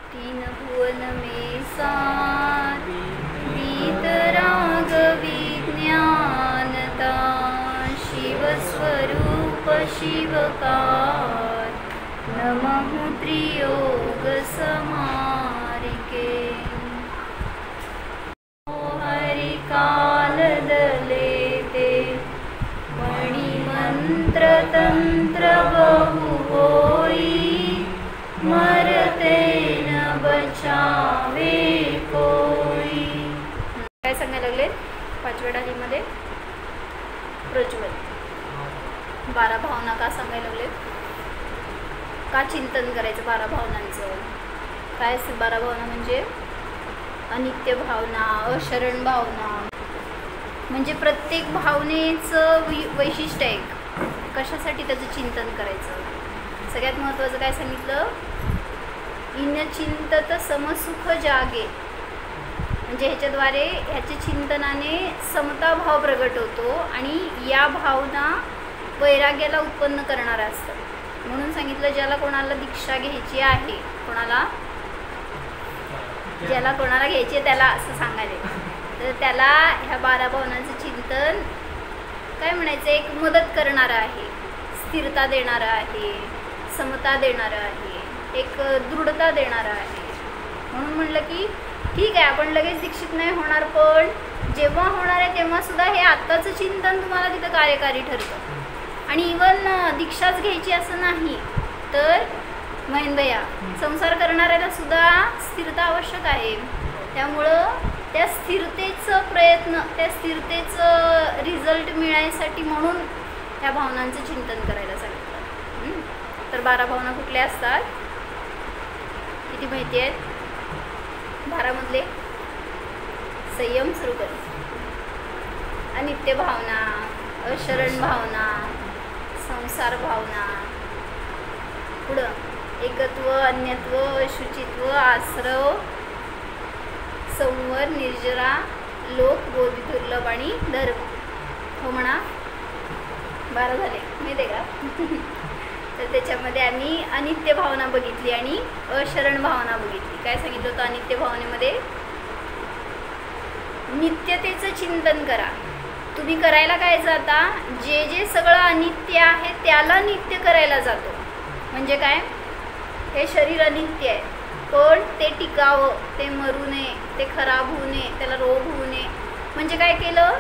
तीन भुवन में सार वीतराग विज्ञानता शिव स्वरूप शिवकार नमः त्रियोग समारिके हरि काल दलेते मणिमंत्र तंत्र बहु होई मरते न बचावे कोई। काय सांगायला लागले पाचव्या डालीमध्ये प्रज्वल 12 भावना का सांगायला लागले, का चिंतन करायचं 12 भावनांचं। काय 12 भावना म्हणजे अनित्य भावना, अशरण भावना, म्हणजे प्रत्येक भावनेचं वैशिष्ट्य आहे, कशासाठी त्याचं चिंतन करायचं। सगळ्यात महत्त्वाचं काय सांगितलं, इन चिंतत समसुख जागे, म्हणजे ह्याच्याद्वारे ह्याच्या चिंतनाने समता भाव प्रगट होतो आणि या भावना वैराग्याला उत्पन्न करणाऱ्या असतात। म्हणून सांगितलं ज्याला कोणाला दीक्षा घ्यायची आहे, ज्याला कोणाला घ्यायची आहे त्याला असं सांगायचं, तर त्याला ह्या 12 भावनांचं चिंतन काय म्हणायचं, एक मदत करणारं आहे, स्थिरता देणारं आहे, समता देणारं आहे, एक दृढता देणारं आहे। म्हणून म्हणलं की ठीक आहे आपण लगेच दीक्षित नाही होणार, पण जेव्हा होणार आहे तेव्हा सुद्धा हे आत्ताचं चिंतन तुम्हाला तिथं कार्यकारी ठरतं। आणि इवन दीक्षाच घ्यायची असं नाही, तर महेन भैया संसार करणाऱ्याला सुद्धा स्थिरता आवश्यक आहे। त्यामुळं त्या स्थिरतेचं प्रयत्न, त्या स्थिरतेचं रिझल्ट मिळण्यासाठी म्हणून त्या भावनांचं चिंतन करायला सांगितलं। तर 12 भावना कुठल्या असतात किती माहिती आहेत? 12 मधले संयम सुरू कर, अनित्य भावना, अशरण भावना, संसार भावना, पुढं एकत्व, अन्यत्व, अशुचित्व, आश्रव, संवर, निर्जरा, लोक, बोधी, दुर्लभ आणि धर्म। हो म्हणा, 12 झाले माहिती आहे का? तर त्याच्यामध्ये आम्ही अनित्य भावना बघितली आणि अशरण भावना बघितली। काय सांगितलं होतं अनित्य भावनेमध्ये, नित्यतेचं चिंतन करा। तुम्ही करायला काय जाता, जे जे सगळं अनित्य आहे त्याला नित्य करायला जातो। म्हणजे काय, हे शरीर अनित्य आहे पण ते टिकावं, ते मरू नये, ते खराब होऊ नये, त्याला रोग होऊ नये। म्हणजे काय केलं,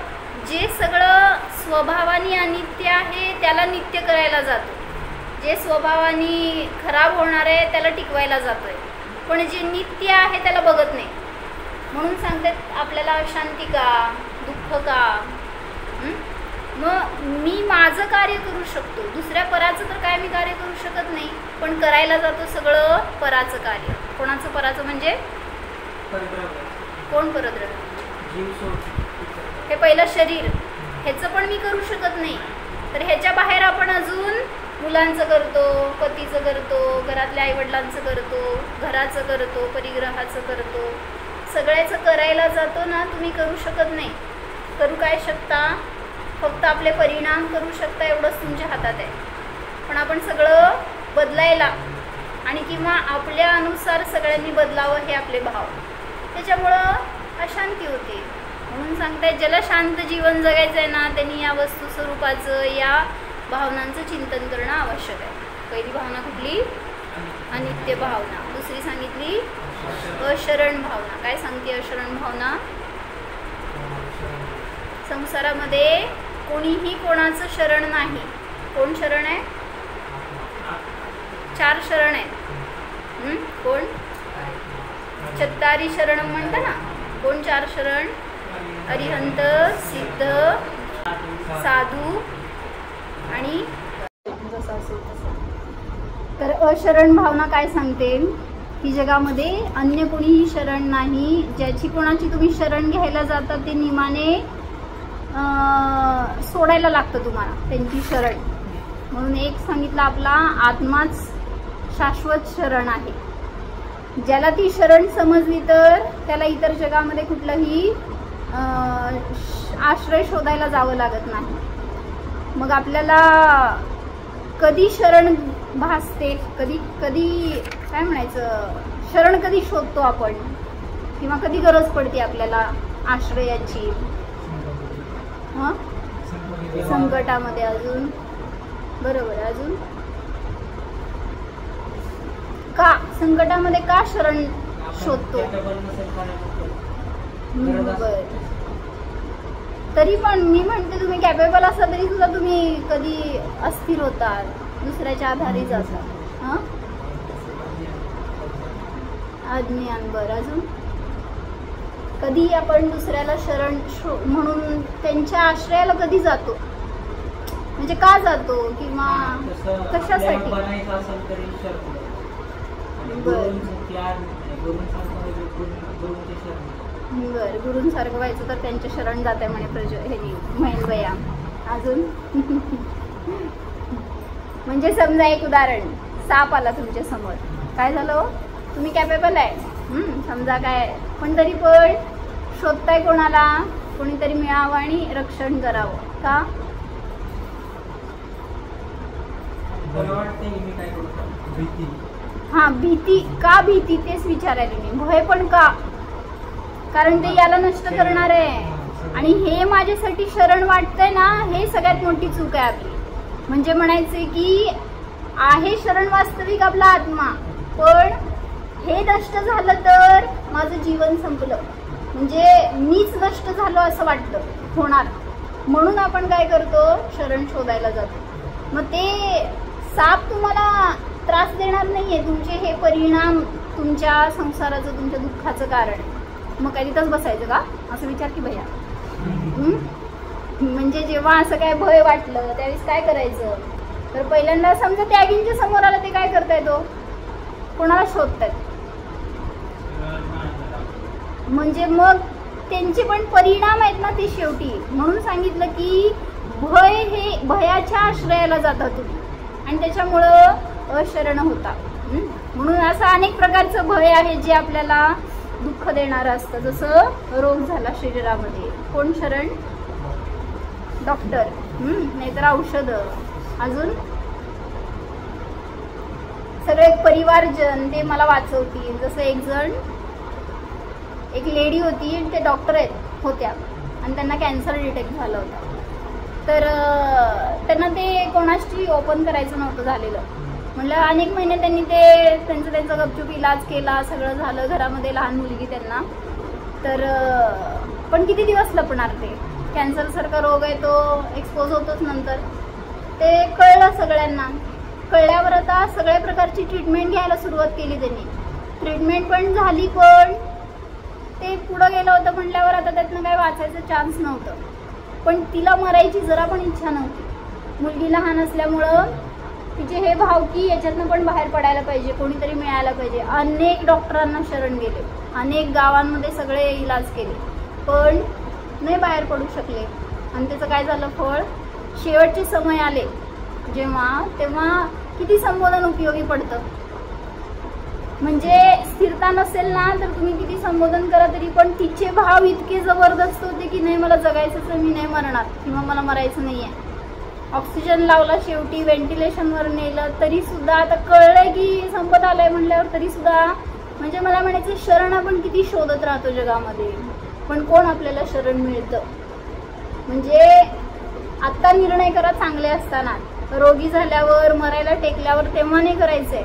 जे सगळं स्वभावाने अनित्य आहे त्याला नित्य करायला जातो, जे स्वभावाने खराब होणार आहे त्याला टिकवायला जातोय, पण जे नित्य आहे त्याला बघत नाही। म्हणून सांगतात आपल्याला अशांती का, दुःख का। मग मी माझं कार्य करू शकतो, दुसऱ्या पराचं तर काय मी कार्य करू शकत नाही, पण करायला जातो सगळं पराचं कार्य। कोणाचं पराचं म्हणजे कोण परद्रव्य, हे पहिलं शरीर, ह्याचं पण मी करू शकत नाही, तर ह्याच्या बाहेर आपण अजून मुलांचं करतो, पतीचं करतो, घरातल्या आईवडिलांचं करतो, घराचं करतो, परिग्रहाचं करतो, सगळ्याचं करायला जातो ना। तुम्ही करू शकत नाही, करू काय शकता, फक्त आपले परिणाम करू शकता, एवढंच तुमच्या हातात आहे। पण आपण सगळं बदलायला आणि किंवा आपल्या अनुसार सगळ्यांनी बदलावं हे आपले भाव, त्याच्यामुळं अशांती होते। म्हणून सांगताय ज्याला शांत जीवन जगायचं आहे ना, त्यांनी या वस्तू स्वरूपाचं, या भावनांचं चिंतन करणं आवश्यक आहे। पहिली भावना कुठली, अनित्य भावना। दुसरी सांगितली अशरण भावना। काय सांगते अशरण भावना, संसारामध्ये कोणीही कोणाचं शरण नाही। कोण शरण आहे, 4 शरण आहेत। कोण, चत्तारी शरण म्हणतं ना, कोण 4 शरण, अरिहंत, सिद्ध, साधू आणि जसं असेल तसं। तर अशरण भावना काय सांगते की जगामध्ये अन्य कोणीही शरण नाही, ज्याची कोणाची तुम्ही शरण घ्यायला जाता ते निमाने सोडायला लागतं तुम्हाला त्यांची शरण। म्हणून एक सांगितलं आपला आत्माच शाश्वत शरण आहे, ज्याला ती शरण समजली तर त्याला इतर जगामध्ये कुठलंही आश्रय शोधायला जावं लागत नाही। मग आपल्याला कधी शरण भासते, कधी काय म्हणायचं, शरण कधी शोधतो आपण किंवा कधी गरज पडते आपल्याला आश्रयाची? संकटामध्ये. अजून बरोबर. अजून का संकटामध्ये का शरण शोधतो? तरी पण मी म्हणते तुम्ही कॅपेबल असला तरी सुद्धा तुम्ही कधी अस्थिर होतात, दुसऱ्याच्या आधारे जातात. अज्ञान. बरं. अजून कधी आपण दुसऱ्याला शरण म्हणून त्यांच्या आश्रयाला कधी जातो, म्हणजे का जातो किंवा कशासाठी? बरं, गुरूंसारखं व्हायचं तर त्यांच्या शरण जाते म्हणे महिनबया. अजून म्हणजे समजा एक उदाहरण, साप आला तुमच्या समोर, काय झालं, तुम्ही कॅपेबल आहे समजा काय, पण तरी पण शोधताय कोणाला, कोणीतरी मिळावं आणि रक्षण करावं. का? हा, भीती. का भीती तेच विचारायला मी. भय पण का? कारण ते याला नष्ट करणार आहे आणि हे माझ्यासाठी शरण वाटतंय ना, हे सगळ्यात मोठी चूक आहे आपली. म्हणजे म्हणायचे की आहे शरण वास्तविक आपला आत्मा, पण हे नष्ट झालं तर माझं जीवन संपलं, म्हणजे मीच नष्ट झालो असं वाटतं होणार, म्हणून आपण काय करतो, शरण शोधायला जातो. मग ते साप तुम्हाला त्रास देणार नाहीये, तुमचे हे परिणाम तुमच्या संसाराचं, तुमच्या दुःखाचं कारण. मग काय तिथंच बसायचं का असं विचार की भैया? म्हणजे जेव्हा असं काय भय वाटलं त्यावेळेस काय करायचं, तर पहिल्यांदा समजा त्यागींच्या समोर आलं, ते काय करताय, तो कोणाला शोधतायत, म्हणजे मग त्यांचे पण परिणाम आहेत ना ते शेवटी. म्हणून सांगितलं की भय हे भयाच्या आश्रयाला जाता तुम्ही आणि त्याच्यामुळं अशरण होता. म्हणून असं अनेक प्रकारचं भय आहे जे आपल्याला दुःख देणारं असतं. जसं रोग झाला शरीरामध्ये, कोण शरण? डॉक्टर, नाहीतर औषधं. अजून सगळे परिवारजन ते मला वाचवतील. जसं एक लेडी होती, ते डॉक्टर होत्या आणि त्यांना कॅन्सर डिटेक्ट झाला होता, तर त्यांना ते कोणाशी ओपन करायचं नव्हतं झालेलं. म्हणलं अनेक महिने त्यांनी ते त्यांचा गपचूप इलाज केला, सगळं झालं, घरामध्ये लहान मुलगी त्यांना, तर पण किती दिवस लपणार ते, कॅन्सरसारखा रोग आहे तो एक्सपोज होतोच नंतर. ते कळलं सगळ्यांना. कळल्यावर आता सगळ्या प्रकारची ट्रीटमेंट घ्यायला सुरुवात केली त्यांनी. ट्रीटमेंट पण झाली, पण ते पुढं गेलं होतं म्हटल्यावर आता त्यातनं काय वाचायचं चान्स नव्हतं. पण तिला मरायची जरा पण इच्छा नव्हती. मुलगी लहान असल्यामुळं तिचे हे भाव की याच्यातनं पण बाहेर पडायला पाहिजे, कोणीतरी मिळायला पाहिजे. अनेक डॉक्टरांना शरण गेले, अनेक गावांमध्ये सगळे इलाज केले, पण नाही बाहेर पडू शकले. आणि त्याचं काय झालं फळ, शेवटचे समय आले तेव्हा किती संबोधन उपयोगी पडतं. म्हणजे स्थिरता नसेल ना तर तुम्ही किती संबोधन करा तरी पण तिचे भाव इतके जबरदस्त होते की नाही मला जगायचंच आहे, मी नाही मरणार किंवा मला मरायचं नाही आहे. ऑक्सिजन लावला, शेवटी व्हेंटिलेशनवर नेलं, तरी सुद्धा आता कळलंय की संपत आलंय म्हटल्यावर तरी सुद्धा, म्हणजे मला म्हणायचं शरण आपण किती शोधत राहतो जगामध्ये, पण कोण आपल्याला शरण मिळतं. म्हणजे आत्ता निर्णय करा चांगले असताना, रोगी झाल्यावर मरायला टेकल्यावर तेव्हा नाही करायचंय.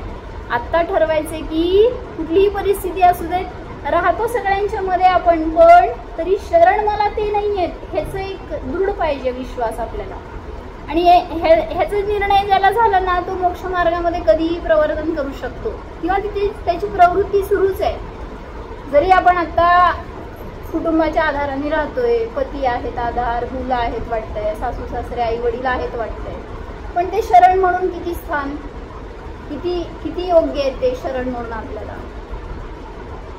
आत्ता ठरवायचंय की कुठलीही परिस्थिती असू दे, राहतो सगळ्यांच्या मध्ये आपण, पण तरी शरण मला ते नाही आहेत ह्याचं एक दृढ पाहिजे विश्वास आपल्याला. आणि ह्याचा निर्णय ज्याला झाला ना तो मोक्ष मार्गामध्ये कधीही प्रवर्तन करू शकतो किंवा तिथे त्याची प्रवृत्ती सुरूच आहे. जरी आपण आता कुटुंबाच्या आधाराने राहतोय, पती आहेत आधार, मुलं आहेत वाटतंय, सासू सासरे आई वडील आहेत वाटतंय, पण ते शरण म्हणून किती स्थान, किती योग्य आहे ते शरण म्हणून आपल्याला.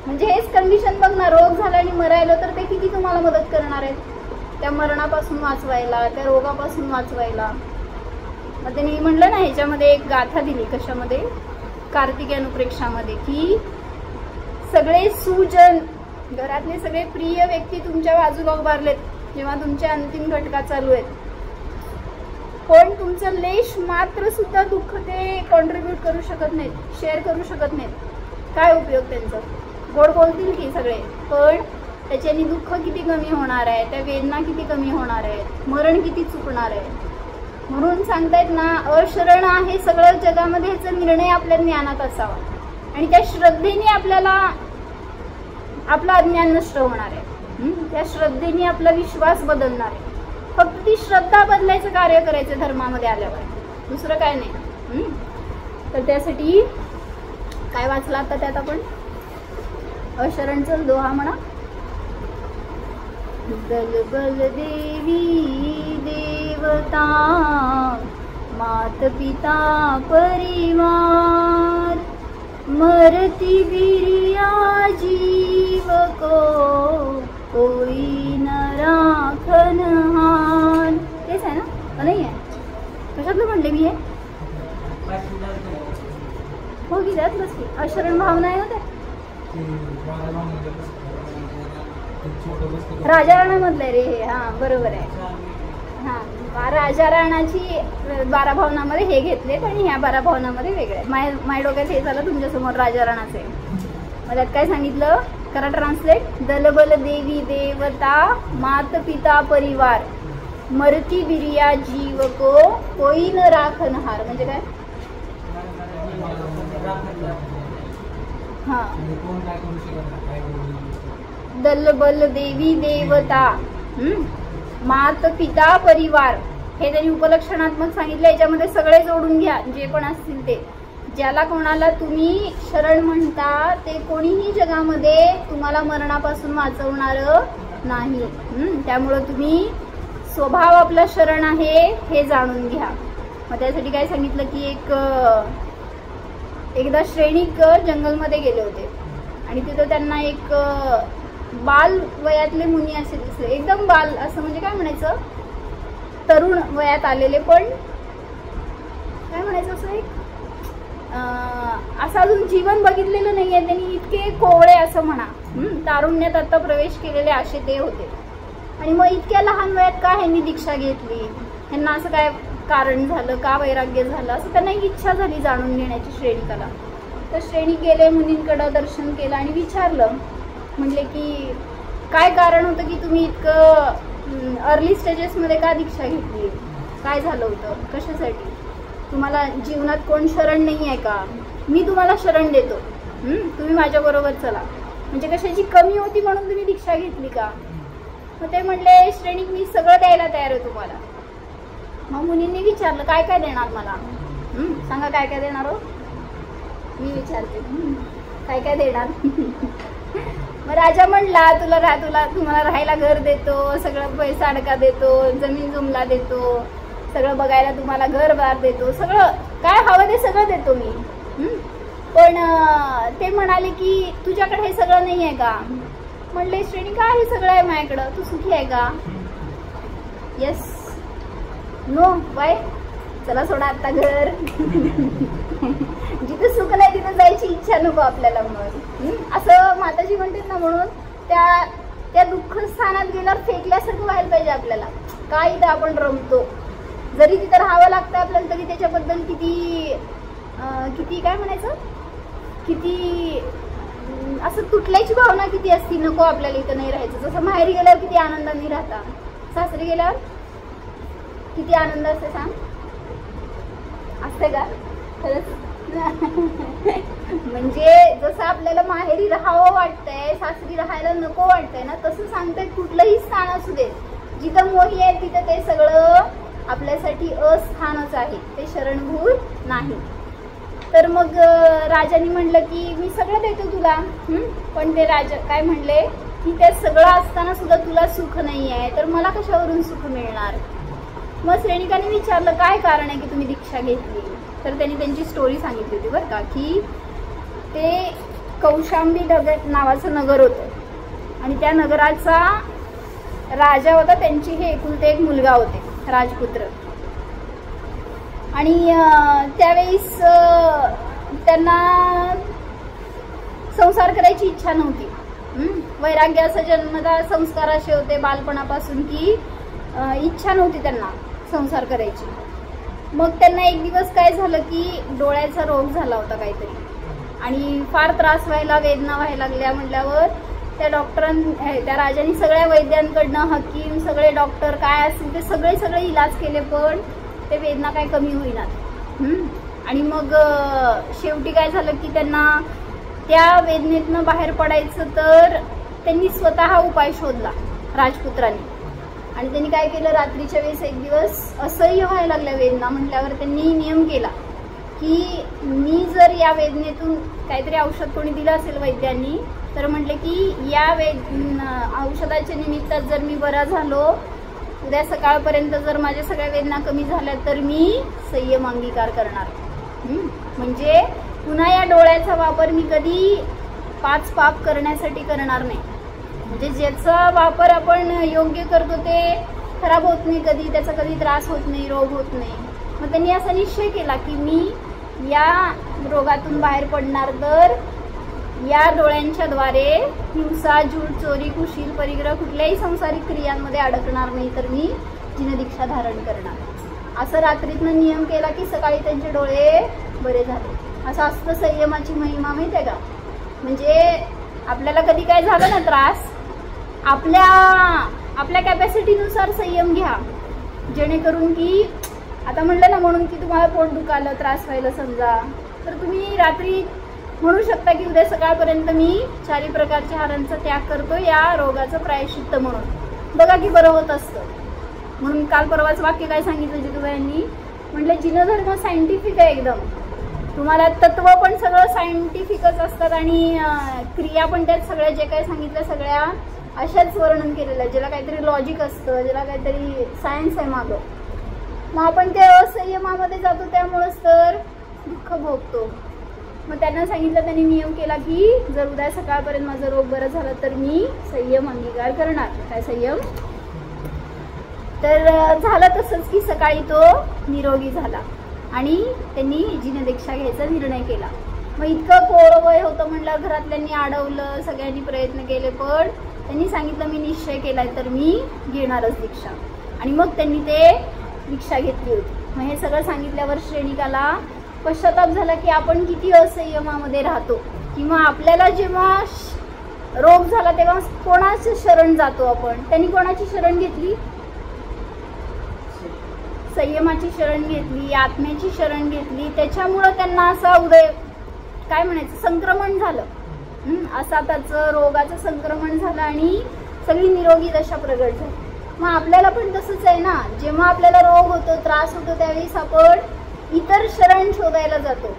म्हणजे हेच कंडिशन बघ ना, रोग झाला आणि मरायला तर ते किती तुम्हाला मदत करणार आहेत त्या मरणापासून वाचवायला, त्या रोगापासून वाचवायला. मग त्यांनी म्हटलं ना ह्याच्यामध्ये एक गाथा दिली, कशामध्ये, कार्तिकी अनुप्रेक्षामध्ये, की सगळे सुजन, घरातले सगळे प्रिय व्यक्ती तुमच्या बाजूला उभारलेत जेव्हा तुमच्या अंतिम घटका चालू आहेत, पण तुमचं लेश मात्र सुद्धा दुःख ते कॉन्ट्रीब्यूट करू शकत नाहीत, शेअर करू शकत नाहीत। काय उपयोग त्यांचं? गोड बोलतील की सगळे, पण त्याच्याने दुःख किती कमी होणार आहे, त्या वेदना किती कमी होणार आहे, मरण किती चुकणार आहे। म्हणून सांगतायत ना, अशरण आहे सगळं जगामध्ये, ह्याचा निर्णय आपल्या ज्ञानात असावा आणि त्या श्रद्धेने आपल्याला आपलं अज्ञान नष्ट होणार आहे। त्या श्रद्धेने आपला विश्वास बदलणार आहे। फक्त ती श्रद्धा बदलायचं कार्य करायचं धर्मामध्ये आल्यावर, दुसरं काय नाही। तर त्यासाठी काय वाचलं आता त्यात आपण? अशरणचा दोहा म्हणा। दल बल देवी देवता मात पिता परिवार मरती बिरिया जीव को कोई न राखन हार। तेच आहे ना? नाही आहे? कशातलं म्हणले मी हे? हो की त्यातलंच की अशरण भावना आहे ना ते राजा राणामधलं रे हे। हा बरोबर आहे। हा राजा राणाची 12 भावनामध्ये हे घेतलेत आणि ह्या 12 भावनामध्ये वेगळे। माझ्या डोक्यात हे झालं तुमच्यासमोर राजा राणाचे। मला काय सांगितलं? करा ट्रान्सलेट। दलबल देवी देवता मात पिता परिवार मरती बिरिया जीव को कोई न राखन हार। म्हणजे काय? हा दलबल देवी देवता मात पिता परिवार हे त्यांनी उपलक्षणात्मक सांगितलं। याच्यामध्ये सगळे जोडून घ्या जे पण असतील ते। ज्याला कोणाला तुम्ही शरण म्हणता ते कोणीही जगामध्ये तुम्हाला मरणापासून वाचवणार नाही। त्यामुळं तुम्ही स्वभाव आपला शरण आहे हे जाणून घ्या। मग त्यासाठी काय सांगितलं की एकदा श्रेणिक जंगलमध्ये गेले होते आणि तिथं त्यांना एक बाल वयातले मुनी असे दिसले। एकदम बाल असं म्हणजे काय म्हणायचं, तरुण वयात आलेले, पण काय म्हणायचं असं एक असं अजून जीवन बघितलेलं नाहीये त्यांनी, इतके कोवळे असं म्हणा, तारुण्यात आता प्रवेश केलेले असे ते होते। आणि मग इतक्या लहान वयात का ह्यांनी दीक्षा घेतली, ह्यांना असं काय कारण झालं, का वैराग्य झालं, असं त्यांना एक इच्छा झाली जाणून घेण्याची श्रेणिकाला। तर श्रेणिक गेले, मुनींकडं दर्शन केलं आणि विचारलं, म्हणले की काय कारण होतं की तुम्ही इतकं अर्ली स्टेजेसमध्ये का दीक्षा घेतली, काय झालं होतं, कशासाठी, तुम्हाला जीवनात कोण शरण नाही आहे का, मी तुम्हाला शरण देतो, तुम्ही माझ्याबरोबर चला। म्हणजे कशाची कमी होती म्हणून तुम्ही दीक्षा घेतली का? मग ते म्हणले श्रेणिक मी सगळं द्यायला तयार आहे तुम्हाला। मग मुनींनी विचारलं काय काय देणार मला, सांगा काय काय देणार हो, मी विचारते काय काय देणार। मग राजा म्हणला तुम्हाला राहायला घर देतो, सगळं पैसा अडका देतो, जमीन जुमला देतो, सगळं बघायला तुम्हाला घरबार देतो, सगळं काय हवं ते सगळं देतो मी। पण ते म्हणाले की तुझ्याकडे हे सगळं नाही आहे का? म्हणले श्रेणी काय हे सगळं आहे माझ्याकडं, तू सुखी आहे का? येस नो बाय, चला सोडा आता घर। जिथे सुख नाही तिथे जायची इच्छा नको आपल्याला। मग असं माताजी म्हणतात ना, म्हणून त्या दुःख स्थानात गेल्यावर फेकल्यासारखं व्हायला पाहिजे आपल्याला। काय इथं आपण रमतो, जरी तिथं राहावं लागतं आपल्याला तरी त्याच्याबद्दल किती काय म्हणायचं, किती असं तुटल्याची भावना किती असती, नको आपल्याला इथं नाही राहायचं। जसं माहेरी गेल्यावर किती आनंदाने राहता, सासरी गेल्यावर किती आनंद असते सांग, असते का खरंच? म्हणजे जसं आपल्याला माहेरी राहावं वाटतंय, सासरी राहायला नको वाटतंय ना, तसं सांगताय कुठलंही स्थान असू दे, जिथं मोही आहे तिथं ते सगळं आपल्यासाठी अस्थानच आहे, ते शरणभूत नाही। तर मग राजाने म्हणलं की मी सगळं देतो तुला, पण ते राजा काय म्हणले की ते सगळं असताना सुद्धा तुला सुख नाही आहे, तर मला कशावरून सुख मिळणार? मग श्रेणिकाने विचारलं काय कारण आहे की तुम्ही दीक्षा घेतली? तर त्यांनी त्यांची स्टोरी सांगितली होती बरं का, की ते कौशांबी नावाचं नगर होतं आणि त्या नगराचा राजा होता, त्यांची हे एकुलते एक मुलगा होते, राजपुत्र। आणि त्यावेळेस त्यांना संसार करायची इच्छा नव्हती, वैराग्य असं जन्मदा संस्कार असे होते बालपणापासून की इच्छा नव्हती त्यांना संसार करायची। मग त्यांना एक दिवस काय झालं की डोळ्याचा रोग झाला होता काहीतरी, आणि फार त्रास व्हायला, वेदना व्हायला लागल्या म्हटल्यावर त्या राजांनी सगळ्या वैद्यांकडनं, हकीम, सगळे डॉक्टर काय असतील ते सगळे इलाज केले, पण ते वेदना काय कमी होईनात. आणि मग शेवटी काय झालं की त्यांना त्या वेदनेतनं बाहेर पडायचं, तर त्यांनी स्वतः उपाय शोधला राजपुत्रांनी. आणि त्यांनी काय केलं, रात्रीच्या वेळेस एक दिवस असह्य व्हायला लागल्या वेदना म्हटल्यावर त्यांनी नियम केला की मी जर या वेदनेतून काहीतरी औषध कोणी दिलं असेल वैद्यांनी, तर म्हटलं की या औषधाच्या निमित्तात जर मी बरा झालो, उद्या सकाळपर्यंत जर माझ्या सगळ्या वेदना कमी झाल्या, तर मी संयम अंगीकार करणार. म्हणजे पुन्हा या डोळ्याचा वापर मी कधी 5 पाप करण्यासाठी करणार नाही. म्हणजे ज्याचा वापर आपण योग्य करतो ते खराब होत नाही कधी, त्याचा कधी त्रास होत नाही, रोग होत नाही. मग त्यांनी असा निश्चय केला की मी या रोगातून बाहेर पडणार, तर या डोळ्यांच्या द्वारे हिंसा, झूट, चोरी, कुशील, परिग्रह कुठल्याही संसारिक क्रियांमध्ये अडकणार नाही, तर मी जिनदीक्षा धारण करणार. असं रात्रीतनं नियम केला की सकाळी त्यांचे डोळे बरे झाले. असं असतं संयमाची महिमा, माहिती आहे का? म्हणजे आपल्याला कधी काय झालं ना त्रास, आपल्या कॅपॅसिटीनुसार संयम घ्या, जेणेकरून की आता म्हणलं ना, म्हणून की तुम्हाला पोट दुखायला, त्रास व्हायला समजा, तर तुम्ही रात्री म्हणू शकता की उद्या सकाळपर्यंत मी 4 प्रकारच्या आहारांचा त्याग करतो या रोगाचं प्रायश्चित्त म्हणून. बघा की बरं होत असतं. म्हणून काल परवाच वाक्य काय सांगितलं जिजूबाईंनी, म्हटलं जिनधर्म सायंटिफिक आहे एकदम. तुम्हाला तत्व पण सगळं सायंटिफिकच असतात, आणि क्रिया पण त्यात सगळ्या जे काही सांगितलं सगळ्या अशाच वर्णन केलेलं आहे, ज्याला काहीतरी लॉजिक असतं, ज्याला काहीतरी सायन्स आहे मागं. मग आपण त्या असंयमामध्ये जातो, त्यामुळंच तर दुःख भोगतो. मग त्यांना सांगितलं, त्यांनी नियम केला की जर उद्या सकाळपर्यंत माझा रोग बरा झाला, तर मी संयम अंगीकार करणार. काय संयम? तर झालं तसंच की सकाळी तो निरोगी झाला आणि त्यांनी जिनदीक्षा घ्यायचा निर्णय केला. मग इतकं कोरं वय होतं म्हटलं, घरातल्यांनी अडवलं, सगळ्यांनी प्रयत्न केले, पण त्यांनी सांगितलं मी निश्चय केलाय तर मी घेणारच दीक्षा. आणि मग त्यांनी ते दीक्षा घेतली होती. मग हे सगळं सांगितल्यावर श्रेणिकाला पश्चाताप झाला की आपण किती असंयमामध्ये राहतो, किंवा आपल्याला जेव्हा रोग झाला तेव्हा कोणाचं शरण जातो आपण. त्यांनी कोणाची शरण घेतली? संयमाची शरण घेतली, आत्म्याची शरण घेतली. त्याच्यामुळं त्यांना असा काय म्हणायचं, संक्रमण झालं. असा त्याचं रोगाचं संक्रमण झालं आणि सगळी निरोगी दशा प्रगट झाली. मग आपल्याला पण तसंच आहे ना, जेव्हा आपल्याला रोग होतो, त्रास होतो, त्यावेळेस आपण इतर शरण शोधायला जातो.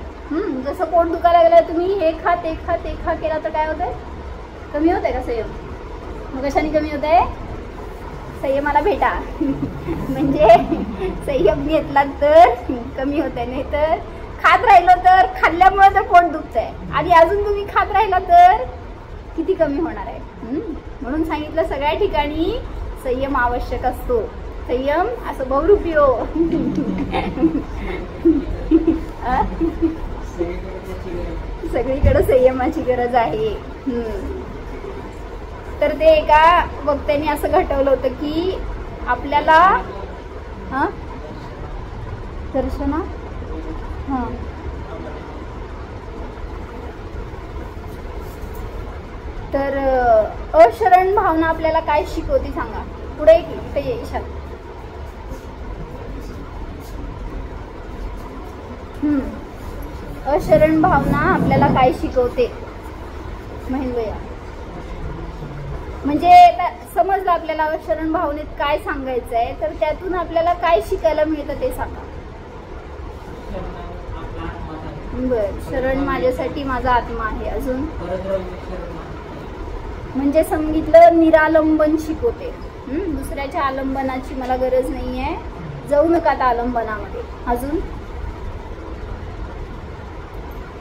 जसं पोट दुखायला लागलं, तुम्ही हे खा ते खा ते खा केला तर काय होतंय? कमी होतंय का संयम? मग कशाने कमी होतंय? संयमाला भेटा. म्हणजे संयम घेतला तर कमी होतंय, नाही तर खात राहिलो तर खाल्ल्यामुळे तर पोट दुखतंय, आणि अजून तुम्ही खात राहिला तर किती कमी होणार आहे. म्हणून सांगितलं सगळ्या ठिकाणी संयम आवश्यक असतो. संयम असं बहुरूपी हो. सगळीकडे संयमाची गरज आहे. तर ते एका वक्त्याने असं घटवलं होतं की आपल्याला दर्शना तर अशरण भावना आपल्याला काय शिकवते सांगा. पुढे की ईशात अशरण भावना आपल्याला काय शिकवते महेंद्रया? म्हणजे समजलं आपल्याला अशरण भावनेत काय सांगायचं आहे, तर त्यातून आपल्याला काय शिकायला मिळतं ते सांगा. बर, शरण माझ्यासाठी माझा आत्मा आहे. अजून म्हणजे सांगितलं निरालंबन शिकवते. दुसऱ्याच्या आलंबनाची मला गरज नाहीये, जाऊ नका त्या आलंबनामध्ये. अजून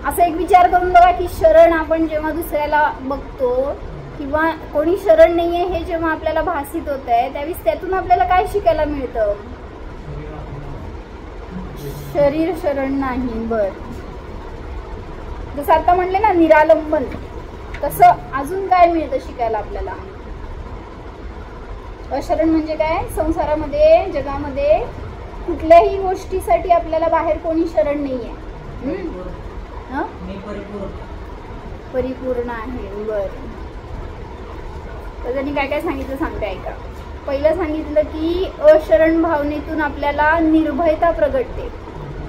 असा एक विचार करून बघा की शरण आपण जेव्हा दुसऱ्याला बघतो किंवा कोणी शरण नाहीये हे जेव्हा आपल्याला भासित होत आहे, त्यावेळेस त्यातून आपल्याला काय शिकायला मिळतं? शरीर शरण नाही. बर, जसं आता म्हणले ना निरालंबन, तसं अजून काय मिळतं शिकायला आपल्याला? अशरण म्हणजे काय? संसारामध्ये, जगामध्ये कुठल्याही गोष्टीसाठी आपल्याला बाहेर कोणी शरण नाहीये. परिपूर्ण आहे. बरं, तर त्यांनी काय काय सांगितलं सांगते ऐका. पहिलं सांगितलं की अशरण भावनेतून आपल्याला निर्भयता प्रगटते.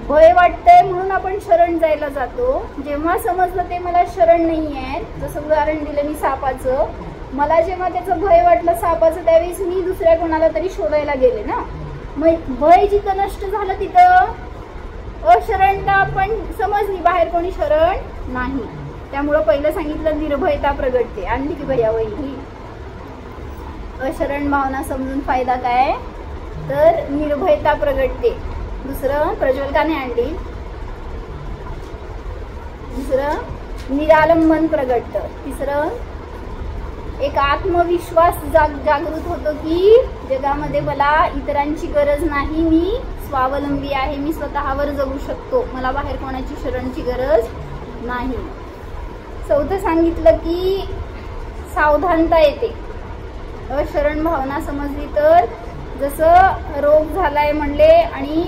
भय वाटतंय म्हणून आपण शरण जायला जातो. जेव्हा समजलं ते मला शरण नाही आहे, जसं उदाहरण दिलं मी सापाचं, मला जेव्हा त्याचं भय वाटलं सापाचं, त्यावेळेस मी दुसऱ्या कोणाला तरी शोधायला गेले ना. मग भय जिथं नष्ट झालं तिथं अशरणता आपण समजली, बाहेर कोणी शरण नाही. त्यामुळं पहिलं सांगितलं निर्भयता प्रगटते. आणली की भैया वही ही अशरण भावना समजून फायदा काय, तर निर्भयता प्रगटते. दुसरं प्रज्वल का नाही आणली. दुसरं निरालंबन प्रगटतं. तिसरं एक आत्मविश्वास जागृत होतो की जगामध्ये मला इतरांची गरज नाही, मी स्वावलंबी आहे, मी स्वतःवर जगू शकतो, मला बाहेर कोणाची शरणची गरज नाही. चौथं सांगितलं की सावधानता येते. अशरण भावना समजली तर जसं रोग झालाय म्हणले आणि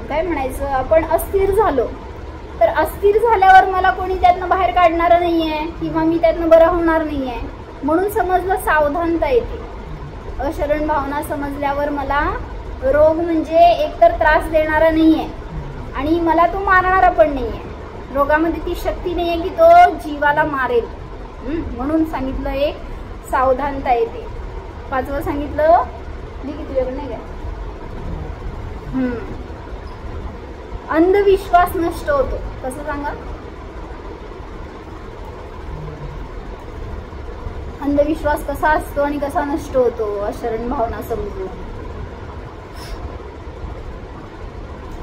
काय म्हणायचं आपण अस्थिर झालो, तर अस्थिर झाल्यावर मला कोणी त्यातनं बाहेर काढणार नाहीये किंवा मी त्यातनं बरं होणार नाहीये, म्हणून समजलं सावधानता येते. अशरण भावना समजल्यावर मला रोग म्हणजे एकतर त्रास देणारा नाहीये आणि मला तो मारणारा पण नाहीये. रोगामध्ये ती शक्ती नाहीये की तो जीवाला मारेल, म्हणून सांगितलं एक सावधानता येते. पाचवं सांगितलं तुझ्याकडे नाही काय, अंधविश्वास नष्ट होतो. कसं सांगा. अंधविश्वास कसा असतो आणि कसा नष्ट होतो अशरण भावना समजून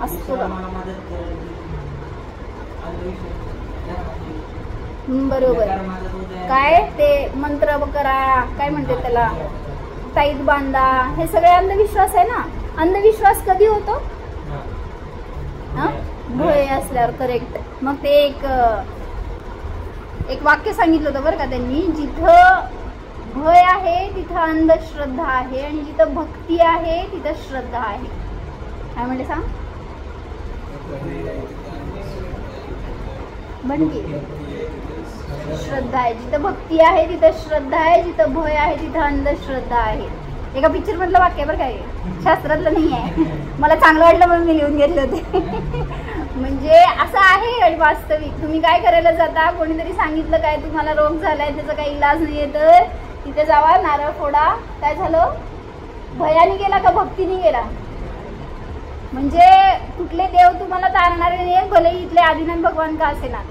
असतो का. बरोबर. काय ते मंत्र करा, काय म्हणते त्याला, ताईत बांधा, हे सगळे अंधविश्वास आहे ना. अंधविश्वास कधी होतो, भय असल्यावर. करेक्ट. मग ते एक वाक्य सांगितलं होतं बरं का त्यांनी, जिथं भय आहे तिथं अंधश्रद्धा आहे आणि जिथं भक्ती आहे तिथं श्रद्धा आहे. काय म्हणते सांग. बनकी श्रद्धा आहे. जिथं भक्ती आहे तिथं श्रद्धा आहे, जिथं भय आहे तिथं अंधश्रद्धा आहे. एका पिक्चर मधलं वाक्य बरं काय, शास्त्रातलं नाही आहे, मला चांगलं वाटलं म्हणून मी लिहून घेतले होते. म्हणजे असं आहे आणि वास्तविक. तुम्ही काय करायला जाता, कोणीतरी सांगितलं काय तुम्हाला रोग झालाय त्याचा काही इलाज नाहीये, तर तिथे जावा, नारळ फोडा. काय झालं, भयाने गेला का भक्तीने गेला. म्हणजे कुठले देव तुम्हाला तारणारे नाही, भले इथले आदिनाथ भगवान का असेना.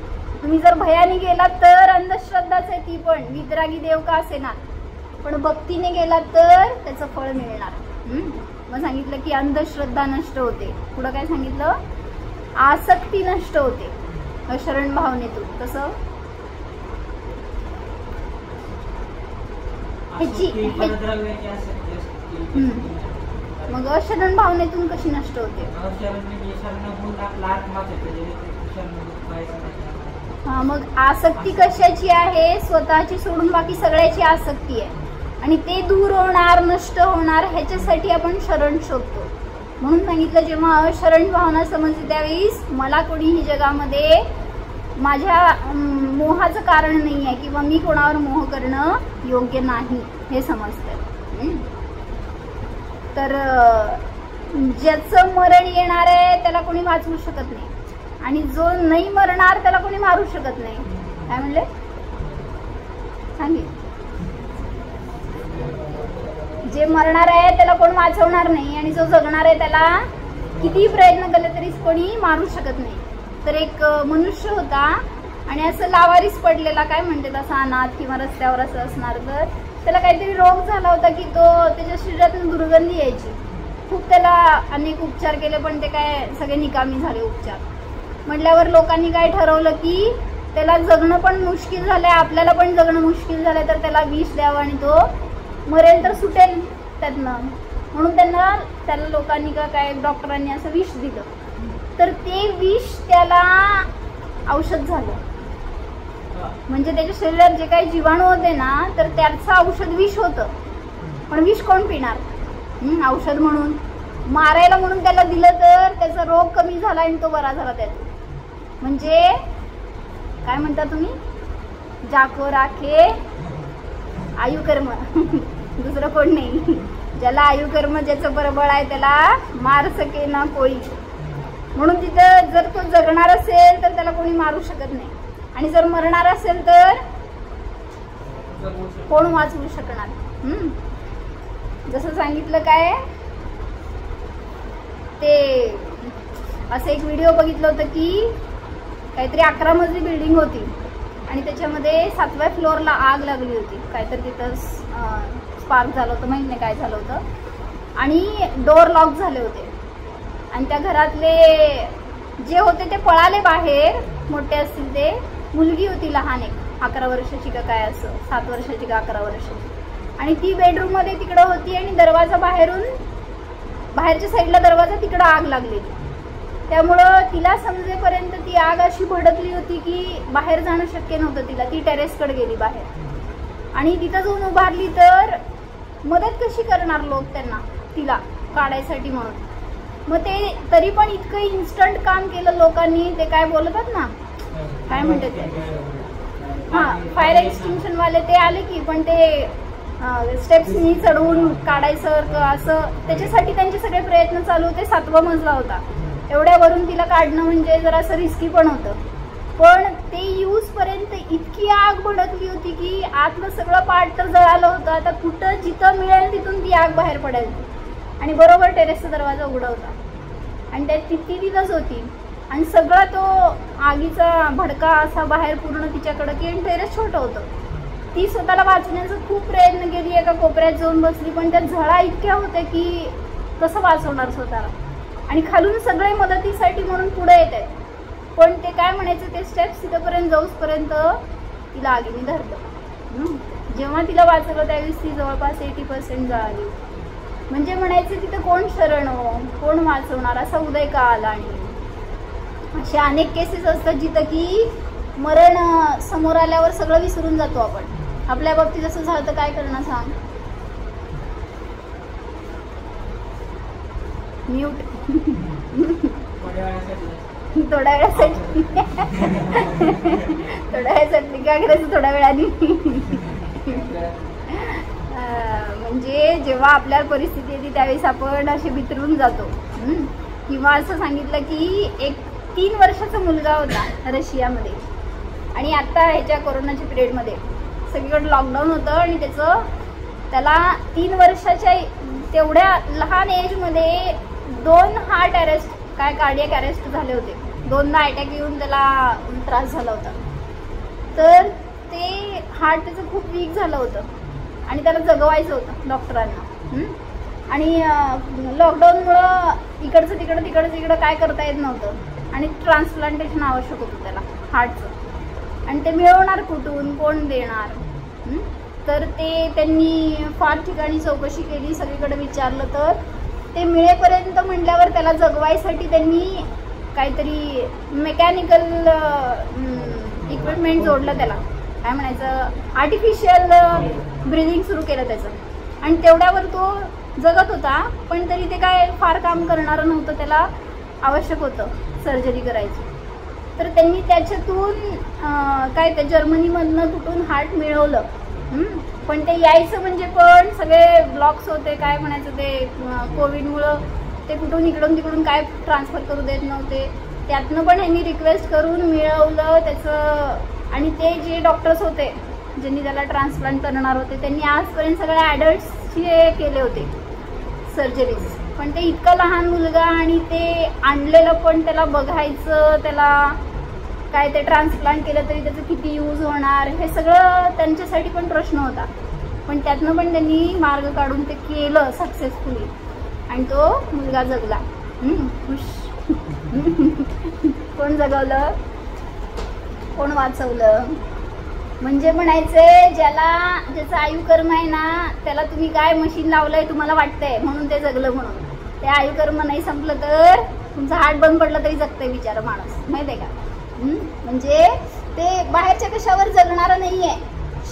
तुम्ही जर भयाने गेलात तर अंधश्रद्धाच आहे ती पण, वितरागी देव का असेना, पण भक्तीने गेलात तर त्याचं फळ मिळणार. मग सांगितलं की अंधश्रद्धा नष्ट होते. पुढं काय सांगितलं, आसक्ती नष्ट होते अशरण भावनेतून. कसं, मग अशरण भावनेतून कशी नष्ट होते. हा, मग आसक्ती कशाची आहे, स्वतःची सोडून बाकी सगळ्याची आसक्ती आहे आणि ते दूर होणार, नष्ट होणार, ह्याच्यासाठी आपण शरण शोधतो. म्हणून सांगितलं जेव्हा अशरण भावना समजते त्यावेळेस मला कोणीही जगामध्ये माझ्या मोहाचं कारण नाही आहे किंवा मी कोणावर मोह करणं योग्य नाही हे समजतं. तर ज्याचं मरण येणार आहे त्याला कोणी वाचवू शकत नाही आणि जो नाही मरणार त्याला कोणी मारू शकत नाही. काय म्हणले सांगितलं, जे मरणार आहे त्याला कोण वाचवणार नाही आणि जो जगणार आहे त्याला कितीही प्रयत्न केले तरी कोणी मारू शकत नाही. तर एक मनुष्य होता आणि असं लावारीस पडलेला, काय म्हणते तसा अनाथ किंवा रस्त्यावर असं असणार, तर त्याला काहीतरी रोग झाला होता की तो त्याच्या शरीरातून दुर्गंधी यायची. खूप त्याला अनेक उपचार केले पण ते काय सगळे निकामी झाले उपचार. म्हटल्यावर लोकांनी काय ठरवलं की त्याला जगणं पण मुश्किल झालंय, आपल्याला पण जगणं मुश्किल झालंय, तर त्याला विष द्यावं आणि तो मरेल तर सुटेल त्यातनं. म्हणून त्याला लोकांनी काय डॉक्टरांनी असं विष दिलं, तर ते विष त्याला औषध झालं. म्हणजे त्याच्या शरीरात जे काही जीवाणू होते ना, तर त्याचं औषध विष होतं. पण विष कोण पिणार, औषध म्हणून. मारायला म्हणून त्याला दिलं तर त्याचा रोग कमी झाला आणि तो बरा झाला त्याचा. म्हणजे काय म्हणता तुम्ही, जाको राखे आयुकर्म. दुसरं कोण नाही. ज्याला आयुकर्म ज्याचं बरोबर आहे त्याला मार सके ना कोळी. म्हणून तिथं जर तो जगणार असेल तर त्याला कोणी मारू शकत नाही, आणि जर मरणार असेल तर कोण वाचवू शकणार. जसं सांगितलं काय ते असं एक व्हिडिओ बघितलं होतं की काहीतरी 11 मजली बिल्डिंग होती आणि त्याच्यामध्ये 7व्या फ्लोअरला आग लागली होती. काहीतरी तिथं स्पार्क झालं होतं, माहित नाही काय झालं होतं, आणि डोअर लॉक झाले होते. आणि त्या घरातले जे होते ते पळाले बाहेर. मोठे असतील ते. मुलगी होती लहान, एक 11 वर्षाची का काय, असं 7 वर्षाची का 11 वर्षाची. आणि ती बेडरूम मध्ये तिकडं होती आणि दरवाजा बाहेरून, बाहेरच्या साईडला दरवाजा, तिकडं आग लागलेली. त्यामुळं तिला समजेपर्यंत ती आग अशी भडकली होती की बाहेर जाणं शक्य नव्हतं तिला. ती टेरेसकडे गेली बाहेर आणि तिथं जाऊन उभारली तर मदत कशी करणार लोक त्यांना, तिला काढायसाठी म्हणून. मग ते तरी पण इतकं इन्स्टंट काम केलं लोकांनी. ते काय बोलतात ना, काय म्हणतात ते, फायर एक्सटिंक्शन वाले ते आले की, पण ते स्टेप्सनी चढवून काढायचं असं, त्याच्यासाठी त्यांचे सगळे प्रयत्न चालू होते. 7वा मजला होता. एवढ्यावरून तिला काढणं म्हणजे जरासं रिस्की पण होतं. पण ते यूज पर्यंत इतकी आग भडकली होती की आतलं सगळं पार्ट तर जळालं होतं. आता कुठं जिथं मिळेल तिथून ती आग बाहेर पडायची. आणि बरोबर टेरेसचा दरवाजा उघडा होता आणि त्यात ती तिथंच होती. आणि सगळा तो आगीचा भडका असा बाहेर पूर्ण तिच्याकडं की, टेरेस छोटं होतं. ती स्वतःला वाचवण्याचा खूप प्रयत्न केली. एका कोपऱ्यात जाऊन बसली, पण त्या झळा इतक्या होत्या की कसं वाचवणार स्वतःला. आणि खालून सगळे मदतीसाठी म्हणून पुढे येत आहेत, पण ते काय म्हणायचं, ते स्टेप्स तिथंपर्यंत जाऊसपर्यंत तिला आगीने धरलं. जेव्हा तिला वाचवलं त्यावेळेस ती जवळपास 80% जळाली. म्हणजे म्हणायचं तिथं कोण शरण हो, कोण वाचवणार, असा उदय का आला. आणि अशा अनेक केसेस असतात जिथं की मरण समोर आल्यावर सगळं विसरून जातो आपण. आपल्या बाबतीत असं झालं तर काय करणार सांग. म्यूट. थोड्या वेळासाठी काय करायचं, थोड्या वेळाने. म्हणजे जेव्हा आपल्याला परिस्थिती येते त्यावेळेस आपण असे बिथरून जातो. किंवा असं सांगितलं की एक 3 वर्षाचा मुलगा होता रशियामध्ये, आणि आता ह्याच्या कोरोनाच्या पिरियडमध्ये सगळीकडे लॉकडाऊन होतं आणि त्याला 3 वर्षाच्या तेवढ्या लहान एजमध्ये 2 हार्ट अरेस्ट, काय कार्डियक अरेस्ट झाले होते. 2दा अटॅक येऊन त्याला त्रास झाला होता. तर ते हार्ट त्याचं खूप वीक झालं होतं आणि त्याला जगवायचं होतं डॉक्टरांना. आणि लॉकडाऊनमुळं इकडचं तिकडं काय करता येत नव्हतं आणि ट्रान्सप्लांटेशन आवश्यक होतं त्याला हार्टचं. आणि ते मिळवणार कुठून, कोण देणार. तर ते त्यांनी फार ठिकाणी चौकशी केली, सगळीकडे विचारलं, तर ते मिळेपर्यंत म्हटल्यावर त्याला जगवायसाठी त्यांनी काहीतरी मेकॅनिकल इक्विपमेंट जोडलं, त्याला काय म्हणायचं, आर्टिफिशियल ब्रिदिंग सुरू केलं त्याचं. आणि तेवढ्यावर तो जगत होता, पण तरी ते काय फार काम करणारं नव्हतं, त्याला आवश्यक होतं सर्जरी करायची. तर त्यांनी त्याच्यातून काय ते जर्मनीमधनं कुठून हार्ट मिळवलं. पण ते यायचं म्हणजे पण सगळे ब्लॉक्स होते, काय म्हणायचं ते कोविडमुळं ते कुठून इकडून तिकडून काय ट्रान्सफर करू देत नव्हते. त्यातनं पण यांनी रिक्वेस्ट करून मिळवलं त्याचं. आणि ते जे डॉक्टर्स होते ज्यांनी त्याला ट्रान्सप्लांट करणार होते त्यांनी आजपर्यंत सगळ्या ॲडल्ट्सचे केले होते सर्जरीज. पण ते इतका लहान मुलगा आणि ते आणलेलं पण त्याला बघायचं, त्याला काय ते ट्रान्सप्लांट केलं तरी त्याचं किती यूज होणार, हे सगळं त्यांच्यासाठी पण प्रश्न होता. पण त्यातनं पण त्यांनी मार्ग काढून ते केलं सक्सेसफुली आणि तो मुलगा जगला. खुश. कोण जगवलं, कोण वाचवलं. म्हणजे म्हणायचंय ज्याचं आयुकर्म आहे ना त्याला तुम्ही काय मशीन लावलंय तुम्हाला वाटतंय म्हणून ते जगलं म्हणून. ते आयुकर्म नाही संपलं तर तुमचा हार्ट बंद पडला तरी जगतंय बिचारा माणूस, माहिती आहे का. म्हणजे ते बाहेरच्या कशावर जगणारं नाहीये,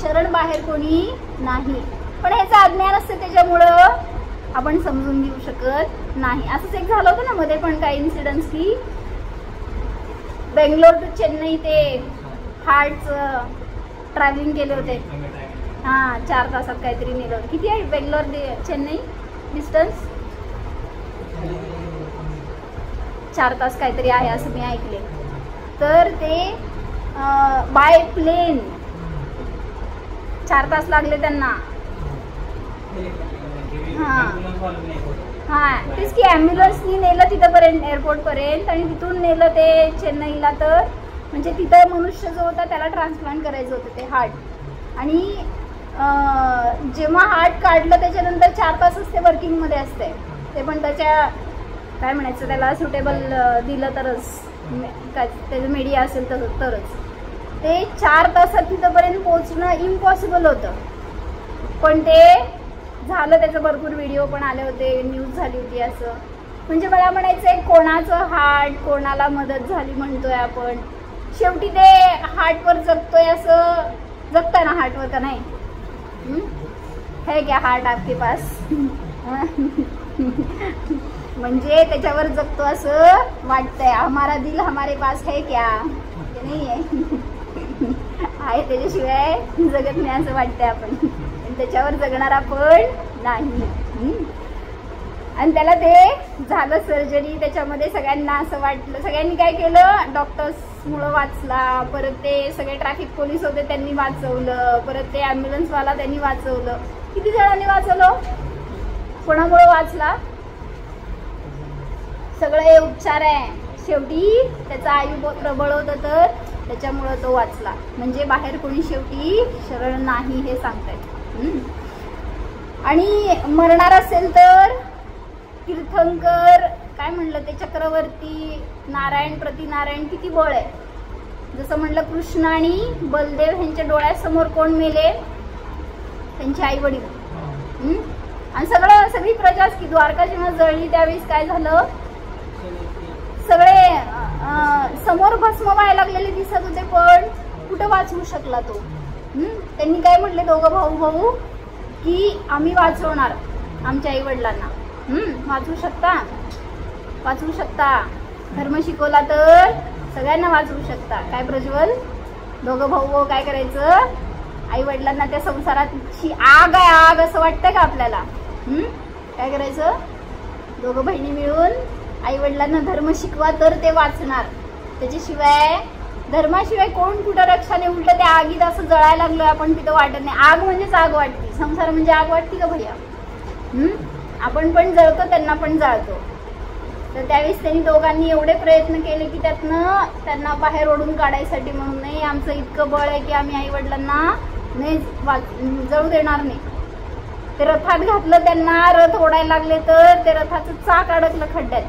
शरण बाहेर कोणी नाही. पण ह्याचं अज्ञान असतं त्याच्यामुळं आपण समजून घेऊ शकत नाही. असंच एक झालं होतं ना मध्ये पण काही इन्सिडन्स की बेंगलोर टू चेन्नई ते हार्टचं ट्रॅव्हलिंग केले होते. हां 4 तासात काहीतरी नेलं. किती आहे बेंगलोर चेन्नई डिस्टन्स? 4 तास काहीतरी आहे असं मी ऐकले. तर ते बाय प्लेन 4 तास लागले त्यांना. हां तेच की ॲम्ब्युलन्सनी नेलं तिथंपर्यंत एअरपोर्टपर्यंत आणि तिथून नेलं ते चेन्नईला. तर म्हणजे तिथं मनुष्य जो होता त्याला ट्रान्सप्लांट करायचं होतं ते हार्ट. आणि जेव्हा हार्ट काढलं त्याच्यानंतर 4 तासच ते वर्किंगमध्ये असते. ते पण त्याच्या काय म्हणायचं त्याला सुटेबल दिलं तरच, त्याचं मीडिया असेल तरच. ते 4 तासात तिथंपर्यंत पोहोचणं इम्पॉसिबल होतं. पण ते झालं. त्याचं भरपूर व्हिडिओ पण आले होते, न्यूज झाली होती. असं म्हणजे मला म्हणायचं आहे कोणाचं हार्ट कोणाला मदत झाली म्हणतोय आपण. शेवटी ते हार्टवर जगतोय. असं जगताय ना हार्टवर का नाही? है क्या हार्ट आपके पास? म्हणजे त्याच्यावर जगतो असं वाटतंय. हमारा दिल हमारे पास है क्या? नाही आहे त्याच्याशिवाय जगत नाही असं वाटतंय आपण. त्याच्यावर जगणार आपण नाही. आणि त्याला ते झालं सर्जरी. त्याच्यामध्ये सगळ्यांना असं वाटलं, सगळ्यांनी काय केलं, डॉक्टर्समुळं वाचला. परत ते सगळे ट्रॅफिक पोलीस होते त्यांनी वाचवलं. परत ते ॲम्ब्युलन्सवाला त्यांनी वाचवलं. किती जणांनी वाचवलं? कोणामुळं वाचला? सगळे उपचार आहे. शेवटी त्याचा आयु प्रबळ होतं तर त्याच्यामुळं तो वाचला. म्हणजे बाहेर कोणी शेवटी शरण नाही हे सांगतायत. आणि मरणार असेल तर तीर्थंकर काय म्हणलं ते चक्रवर्ती नारायण प्रतिनारायण किती बळ आहे. जसं म्हणलं कृष्ण आणि बलदेव यांच्या डोळ्यासमोर कोण मेले? त्यांचे आई वडील. आणि सगळी प्रजाच की द्वारका जेव्हा जळली त्यावेळेस काय झालं, सगळे समोर भस्म व्हायला लागलेले दिसत होते पण कुठं वाचवू शकला तो. त्यांनी काय म्हटले दोघं भाऊ की आम्ही वाचवणार आमच्या आई वडिलांना. वाचवू शकता धर्म शिकवला तर सगळ्यांना वाचवू शकता. काय प्रज्वल? दोघं भाऊ काय करायचं? आई वडिलांना त्या संसाराची आग आहे आग असं वाटतं का आपल्याला? काय करायचं? दोघं बहिणी मिळून आई वडिलांना धर्म शिकवा तर ते वाचणार. त्याच्याशिवाय धर्माशिवाय कोण कुठं रक्षाने उलट त्या आगीत असं जळायला लागलोय आपण तिथं वाटत नाही. आग म्हणजेच आग वाटते. संसार म्हणजे आग वाटते का भैया? आपण पण जळतो त्यांना पण जाळतो. तर त्यावेळेस त्यांनी दोघांनी एवढे प्रयत्न केले की त्यातनं त्यांना बाहेर ओढून काढायसाठी. म्हणून नाही आमचं इतकं बळ आहे की आम्ही आई वडिलांना नाही जळू देणार नाही. ते रथात घातलं त्यांना. रथ ओढायला लागले तर ते रथाचं चाक अडकलं खड्ड्यात.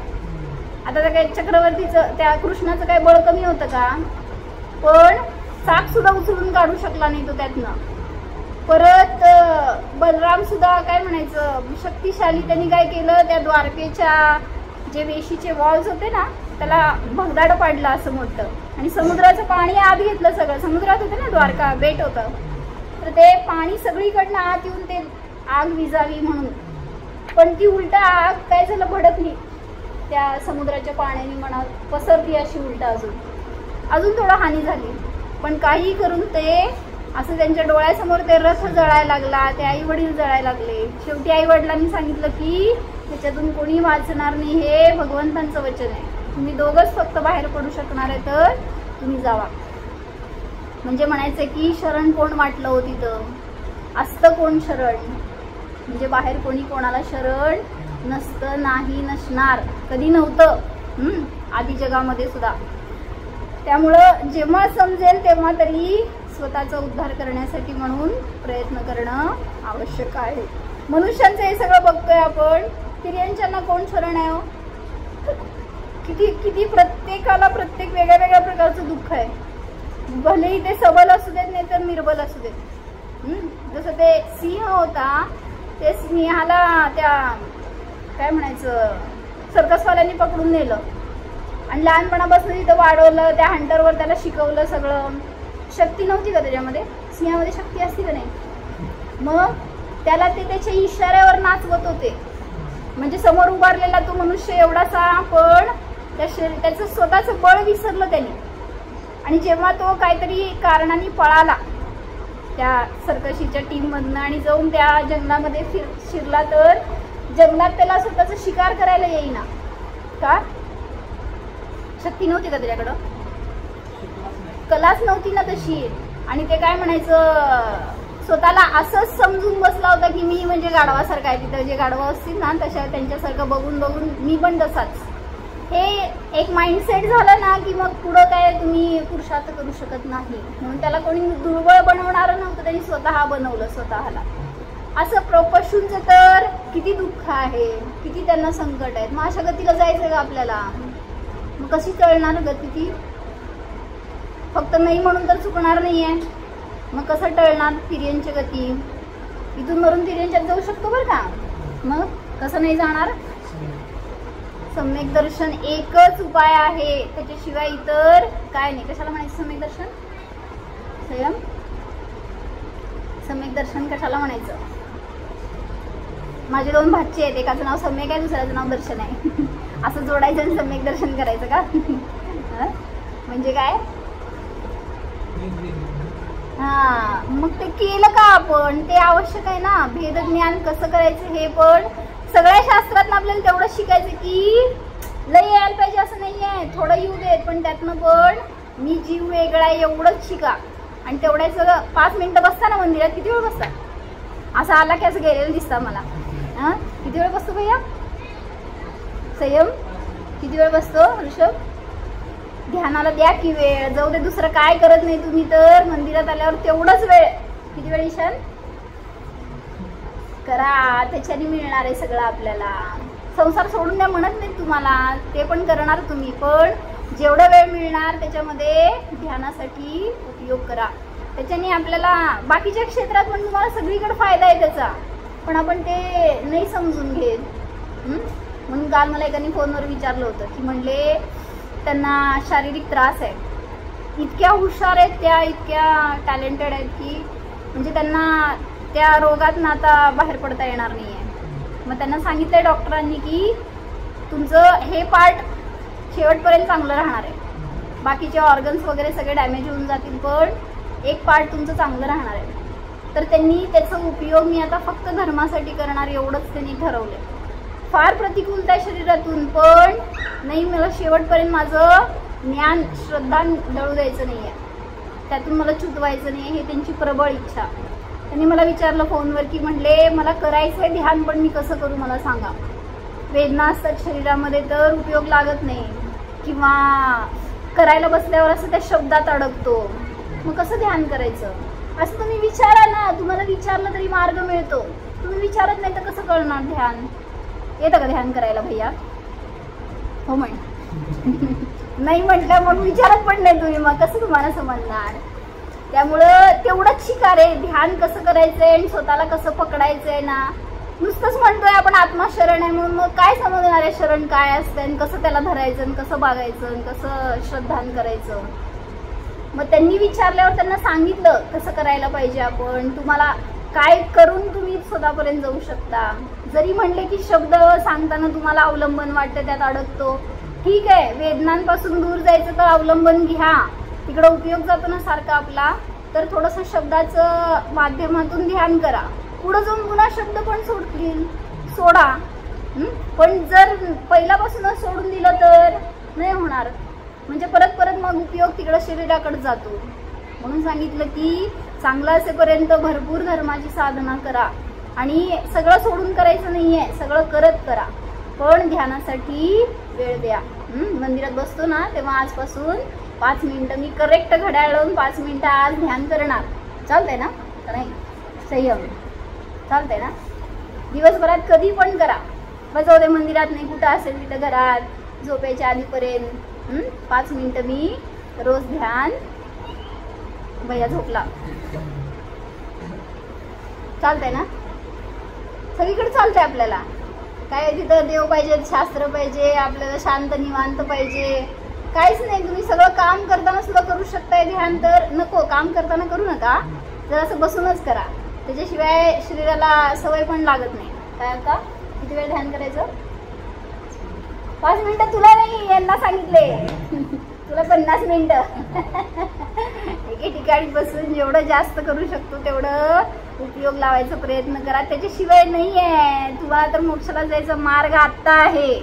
आता त्या काही चक्रवर्तीचं त्या कृष्णाचं काही बळ कमी होतं का? पण चाक सुद्धा उचलून काढू शकला नाही तो त्यातनं. परत बलराम सुद्धा काय म्हणायचं शक्तिशाली. त्यांनी काय केलं, त्या द्वारकेच्या जे वेशीचे वॉल्स होते ना त्याला भगदाड पाडलं असं मोठं. आणि समुद्राचं पाणी आत घेतलं. सगळं समुद्रात होतं ना, द्वारका बेट होतं. तर ते पाणी सगळीकडनं आत येऊन ते आग विजावी म्हणून. पण ती उलटा आग काय झालं भडकली त्या समुद्राच्या पाण्याने म्हणा पसरती अशी उलटा अजून थोडं हानी झाली. पण काही करून ते असं त्यांच्या डोळ्यासमोर ते रथ जळायला लागला. ते आई वडील जळायला लागले. शेवटी आई वडिलांनी सांगितलं की त्याच्यातून कोणी वाचणार नाही. हे भगवंतांचं वचन आहे. तुम्ही दोघंच फक्त बाहेर पडू शकणार आहे तर तुम्ही जावा. म्हणजे म्हणायचं की शरण कोण वाटलं हो तिथं? असतं कोण शरण? म्हणजे बाहेर कोणी कोणाला शरण नसतं, नाही, नसणार, कधी नव्हतं आधी जगामध्ये सुद्धा. त्यामुळं जेव्हा समजेल तेव्हा तरी स्वतःचा उद्धार करण्यासाठी म्हणून प्रयत्न करणं आवश्यक आहे. मनुष्यांचं हे सगळं बघतोय आपण. तिर्यांच्यांना कोण शरण आहे हो? किती प्रत्येकाला प्रत्येक वेगळ्या प्रकारचं दुःख आहे. भलेही ते सबल असू देत नाही तर निर्बल असू देत. जसं ते सिंह होता, ते सिंहाला त्या काय म्हणायचं सर्कसवाल्यांनी पकडून नेलं आणि लहानपणापासून तिथं वाढवलं. त्या हंटरवर त्याला शिकवलं सगळं. शक्ती नव्हती का त्याच्यामध्ये? सिंहामध्ये शक्ती असती का नाही? मग त्याला ते त्याच्या इशाऱ्यावर नाचवत होते. म्हणजे समोर उभारलेला तो मनुष्य एवढासा, पण त्याचं स्वतःचं बळ विसरलं त्याने. आणि जेव्हा तो काहीतरी कारणाने पळाला त्या सर्कशीच्या टीम मधनं आणि जाऊन त्या जंगलामध्ये शिरला, तर जंगलात त्याला स्वतःचा शिकार करायला येईना. का? शक्ती नव्हती का त्याच्याकडं? कलाच नव्हती ना तशी. आणि ते काय म्हणायचं, स्वतःला असंच समजून बसला होता की मी म्हणजे गाढवासारखा आहे. तिथं जे गाढवा असतील ना तशा त्यांच्यासारखं बघून बघून मी पण तसाच. हे एक माइंडसेट झालं ना की मग पुढं काय तुम्ही पुरुषार्थ करू शकत नाही. म्हणून त्याला कोणी दुर्बळ बनवणारं नव्हतं, त्यांनी स्वतः बनवलं स्वतःला. असं पशूंचं तर किती दुःख आहे, किती त्यांना संकट आहेत. मग अशा गतीला जायचं का आपल्याला? मग कशी टळणार गती ती? फक्त नाही म्हणून तर चुकणार नाहीये. मग कसं टळणार तिर्यंची गती? इथून मरून तिर्यंच्यात जाऊ शकतो बरं का. मग कसं नाही जाणार? सम्यक दर्शन एकच उपाय आहे, त्याच्याशिवाय इतर काय नाही. कशाला म्हणायचं सम्यक दर्शन? सम्यक दर्शन कशाला म्हणायचं? माझे 2 भाचे आहेत, एकाचं नाव सम्यक आहे, दुसऱ्याचं नाव दर्शन आहे. असं जोडायचं आणि सम्यक दर्शन करायचं का? म्हणजे काय? हा, मग ते केलं का आपण? ते आवश्यक आहे ना. भेद ज्ञान कसं करायचं हे पण सगळ्या शास्त्रात आपल्याला तेवढंच शिकायचं की लय यायला पाहिजे असं नाही आहे. थोडं येऊ देत, पण त्यातनं पण मी जीव वेगळा आहे एवढंच शिका. आणि तेवढ्याच 5 मिनिटं बसता ना मंदिरात, किती वेळ बसता? असं आला की असं गेलेलं दिसतं मला. किती वेळ बसतो भैया? संयम किती वेळ बसतो ऋषभ? ध्यानाला द्या की वेळ. जाऊ दे दुसरं काय करत नाही तुम्ही, तर मंदिरात आल्यावर तेवढंच वेळ. किती वेळ ईशान करा, त्याच्याने मिळणार आहे सगळं आपल्याला. संसार सोडून द्या म्हणत नाही तुम्हाला, ते पण करणार तुम्ही, पण जेवढा वेळ मिळणार त्याच्यामध्ये ध्यानासाठी उपयोग करा. त्याच्याने आपल्याला बाकीच्या क्षेत्रात पण तुम्हाला सगळीकडे फायदा आहे त्याचा, पण आपण ते नाही समजून घेत. म्हणून काल मला एकाने फोनवर विचारलं होतं की म्हणले त्यांना शारीरिक त्रास आहे. इतक्या हुशार आहेत त्या, इतक्या टॅलेंटेड आहेत की म्हणजे त्यांना त्या रोगातून आता बाहेर पडता येणार नाही आहे. मग त्यांना सांगितलंय डॉक्टरांनी की तुमचं हे पार्ट शेवटपर्यंत चांगलं राहणार आहे, बाकीचे ऑर्गन्स वगैरे सगळे डॅमेज होऊन जातील, पण एक पार्ट तुमचं चांगलं राहणार आहे. तर त्यांनी त्याचा उपयोग मी आता फक्त धर्मासाठी करणार एवढंच त्यांनी ठरवलं. फार प्रतिकूलता आहे शरीरातून, पण नाही, मला शेवटपर्यंत माझं ज्ञान श्रद्धा दळू द्यायचं नाही आहे, त्यातून मला चुकवायचं नाही आहे, हे त्यांची प्रबळ इच्छा. त्यांनी मला विचारलं फोनवर की म्हणले मला करायचं आहे ध्यान, पण मी कसं करू मला सांगा. वेदना असतात शरीरामध्ये तर उपयोग लागत नाही, किंवा करायला बसल्यावर असं त्या शब्दात अडकतो, मग कसं ध्यान करायचं असं तुम्ही विचारा ना. तुम्हाला विचारलं तरी मार्ग मिळतो, तुम्ही विचारत नाही तर कसं कळणार ध्यान? येतं का ध्यान करायला भैया? हो म्हण. नाही म्हटलं मग विचारत पण नाही तुम्ही, मग कसं तुम्हाला समजणार? त्यामुळं तेवढंच शिका रे, ध्यान कसं करायचंय आणि स्वतःला कसं पकडायचंय ना. नुसतंच म्हणतोय आपण आत्मा शरण आहे म्हणून, मग काय समजणार आहे शरण काय असतं आणि कसं त्याला धरायचं आणि कसं बागायचं आणि कसं श्रद्धान करायचं. मग त्यांनी विचारल्यावर त्यांना सांगितलं कसं करायला पाहिजे आपण, तुम्हाला काय करून तुम्ही स्वतःपर्यंत जाऊ शकता. जरी म्हणले की शब्द सांगताना तुम्हाला अवलंबन वाटतं, त्यात अडकतो, ठीक आहे, वेदनांपासून दूर जायचं तर अवलंबन घ्या, तिकडं उपयोग जातो ना सारखा आपला, तर थोडंसं शब्दाचं माध्यमातून ध्यान करा. पुढं जाऊन पुन्हा शब्द पण सोडा. पण जर पहिल्यापासूनच सोडून दिलं तर नाही होणार, म्हणजे परत परत मग उपयोग तिकडं शरीराकडे जातो. म्हणून सांगितलं की चांगलं असेपर्यंत भरपूर धर्माची साधना करा, आणि सगळं सोडून करायचं नाहीये, सगळं करत करा, पण ध्यानासाठी वेळ द्या. मंदिरात बसतो ना तेव्हा आजपासून 5 मिनिटं मी करेक्ट घड्याळ लावून 5 मिनिटं आज ध्यान करणार. चालतंय ना? नाही संयम चालतंय ना? दिवसभरात कधी पण करा, बजाव दे, मंदिरात नाही कुठं असेल तिथं घरात झोपायच्या आधीपर्यंत 5 मिनिटं मी रोज ध्यान. भैया झोपला. चालतंय ना? सगळीकडे चालतंय आपल्याला. काय तिथं देव पाहिजे, शास्त्र पाहिजे, आपल्याला शांत निवांत पाहिजे, काहीच नाही. तुम्ही सगळं काम करताना सुद्धा करू शकताय ध्यान, तर नको काम करताना करू नका, जर असं बसूनच करा, त्याच्याशिवाय शरीराला सवय पण लागत नाही. काय आता किती वेळ ध्यान करायचं? 5 मिनिटं. तुला नाही, यांना सांगितले. तुला 50 मिनिटं. एके ठिकाणी बसून जेवढं जास्त करू शकतो तेवढं उपयोग लावायचा प्रयत्न करा. त्याच्याशिवाय नाही आहे. तुम्हाला तर मोक्षाला जायचा मार्ग आत्ता आहे.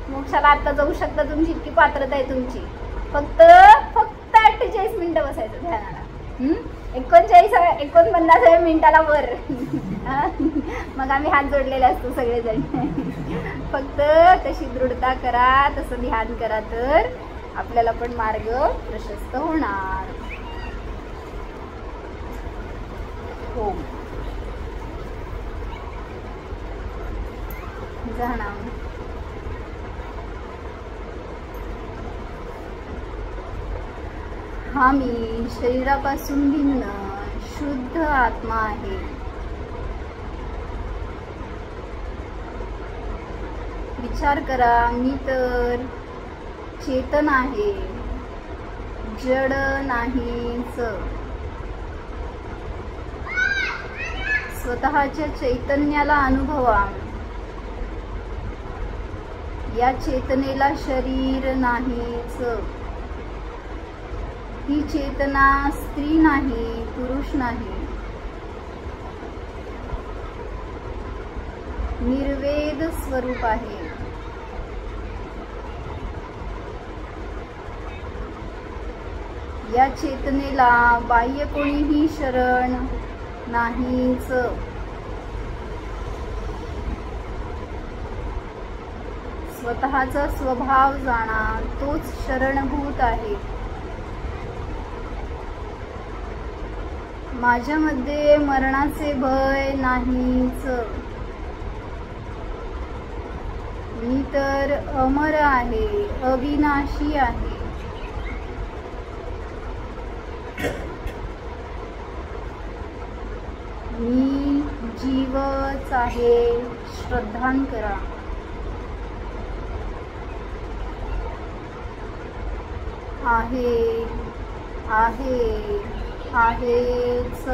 मोक्षाला आत्ता जाऊ शकता. तुमची इतकी पात्रता आहे तुमची. फक्त 48 मिनिटं बसायचं ध्यानाला. 49 मिनिटाला वर. मग आम्ही हात जोडलेले असतो सगळेजण. फक्त तशी दृढता करा, तसं ध्यान करा, तर आपल्याला पण मार्ग प्रशस्त होणार. हो जाणार. हा मी शरीरापासून भिन्न शुद्ध आत्मा आहे. विचार करा, मी तर चेतन आहे, जड नाहीच. स्वतःच्या चैतन्याला अनुभवा. या चेतनेला शरीर नाहीच. ही चेतना स्त्री नाही, पुरुष नाही. निर्वेद स्वरूप आहे. या चेतनेला बाह्य कोणीही शरण नाहीच. स्वतःचा स्वभाव जाणा, तोच शरणभूत आहे. माझ्यामध्ये मरणाचे भय नाहीच. मी तर अमर आहे, अविनाशी आहे. मी जीवच आहे, श्रद्धान करा. आहे आहेच.